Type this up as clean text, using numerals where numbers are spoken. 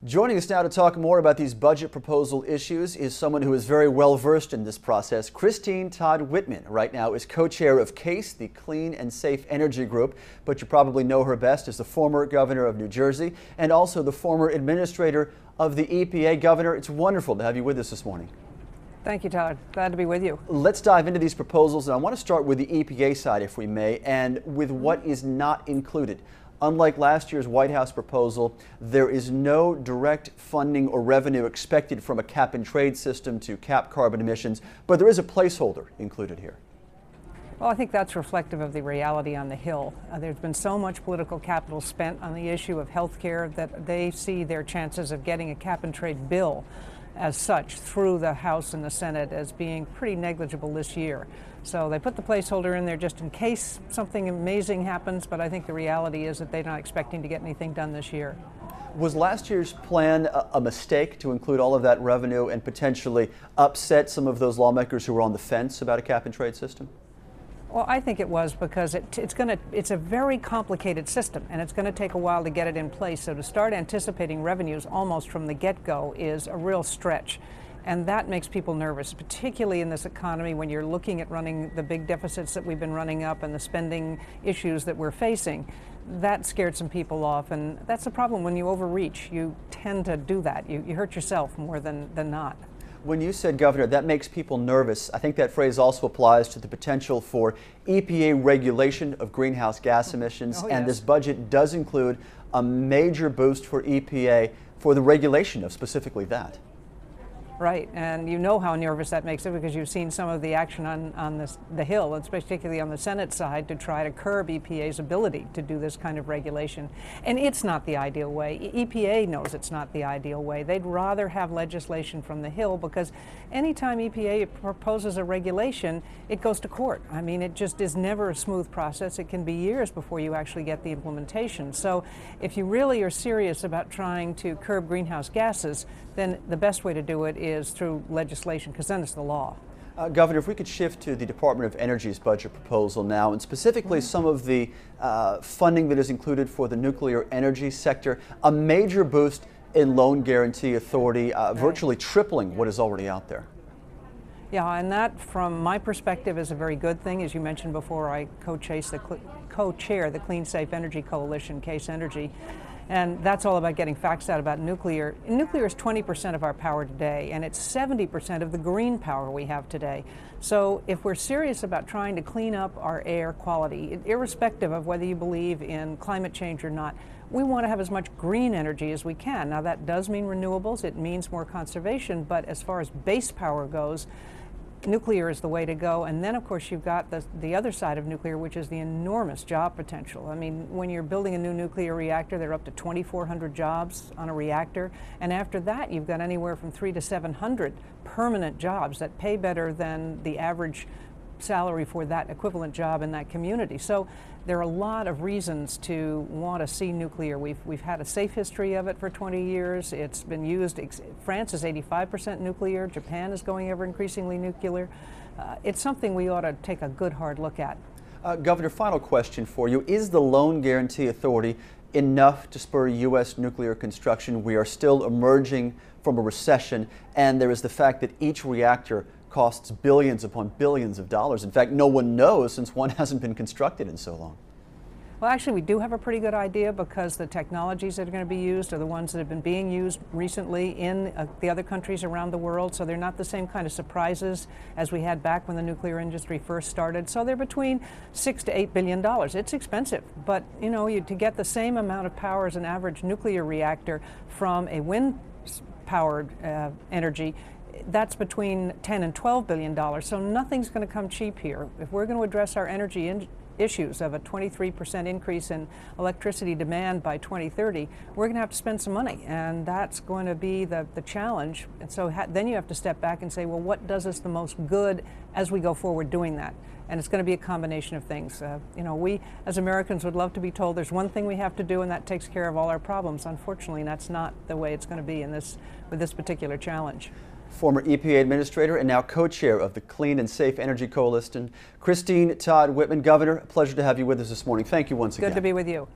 Joining us now to talk more about these budget proposal issues is someone who is very well versed in this process. Todd Whitman right now is co-chair of CASE, the Clean and Safe Energy Group, but you probably know her best as the former governor of New Jersey and also the former administrator of the EPA. Governor, it's wonderful to have you with us this morning. Thank you, Todd. Glad to be with you. Let's dive into these proposals, and I want to start with the EPA side, if we may, and with what is not included. Unlike last year's White House proposal, there is no direct funding or revenue expected from a cap-and-trade system to cap carbon emissions, but there is a placeholder included here. Well, I think that's reflective of the reality on the Hill. There's been so much political capital spent on the issue of health care that they see their chances of getting a cap-and-trade bill as such through the House and the Senate as being pretty negligible this year. So they put the placeholder in there just in case something amazing happens, but I think the reality is that they're not expecting to get anything done this year. Was last year's plan a mistake to include all of that revenue and potentially upset some of those lawmakers who were on the fence about a cap-and-trade system? Well, I think it was because it's a very complicated system, and it's going to take a while to get it in place. So to start anticipating revenues almost from the get-go is a real stretch. And that makes people nervous, particularly in this economy when you're looking at running the big deficits that we've been running up and the spending issues that we're facing. That scared some people off, and that's the problem when you overreach. You tend to do that. You hurt yourself more than not. When you said, Governor, that makes people nervous, I think that phrase also applies to the potential for EPA regulation of greenhouse gas emissions. Oh, yes. And this budget does include a major boost for EPA for the regulation of specifically that. Right, and you know how nervous that makes it because you've seen some of the action on the Hill, and particularly on the Senate side, to try to curb EPA's ability to do this kind of regulation. And it's not the ideal way. EPA knows it's not the ideal way. They'd rather have legislation from the Hill because anytime EPA proposes a regulation, it goes to court. I mean, it just is never a smooth process. It can be years before you actually get the implementation. So if you really are serious about trying to curb greenhouse gases, then the best way to do it is through legislation, because then it's the law. Governor, if we could shift to the Department of Energy's budget proposal now, and specifically some of the funding that is included for the nuclear energy sector, a major boost in loan guarantee authority, virtually tripling what is already out there. Yeah, and that, from my perspective, is a very good thing. As you mentioned before, I co-chair the Clean Safe Energy Coalition, CASE Energy. And that's all about getting facts out about nuclear. Nuclear is 20% of our power today, and it's 70% of the green power we have today. So if we're serious about trying to clean up our air quality, irrespective of whether you believe in climate change or not, we want to have as much green energy as we can. Now, that does mean renewables. It means more conservation. But as far as base power goes, nuclear is the way to go. And then, of course, you've got the other side of nuclear, which is the enormous job potential. I mean, when you're building a new nuclear reactor, they're up to 2,400 jobs on a reactor. And after that, you've got anywhere from 300 to 700 permanent jobs that pay better than the average salary for that equivalent job in that community. So there are a lot of reasons to want to see nuclear. We've had a safe history of it for 20 years. It's been used. France is 85% nuclear. Japan is going ever increasingly nuclear. It's something we ought to take a good hard look at. Governor, final question for you. Is the Loan Guarantee Authority enough to spur U.S. nuclear construction? We are still emerging from a recession, and there is the fact that each reactor costs billions upon billions of dollars. In fact, no one knows since one hasn't been constructed in so long. Well, actually, we do have a pretty good idea because the technologies that are going to be used are the ones that have been being used recently in the other countries around the world. So they're not the same kind of surprises as we had back when the nuclear industry first started. So they're between $6 to $8 billion. It's expensive, but you know, to get the same amount of power as an average nuclear reactor from a wind-powered energy, that's between $10 and $12 billion. So nothing's going to come cheap here. If we're going to address our energy issues of a 23% increase in electricity demand by 2030, we're going to have to spend some money, and that's going to be the challenge. And so then you have to step back and say, well, what does us the most good as we go forward doing that? And it's going to be a combination of things. You know, we as Americans would love to be told there's one thing we have to do and that takes care of all our problems. Unfortunately, that's not the way it's going to be with this particular challenge. Former EPA Administrator and now co-chair of the Clean and Safe Energy Coalition, Todd Whitman. Governor, a pleasure to have you with us this morning. Thank you once again. Good to be with you.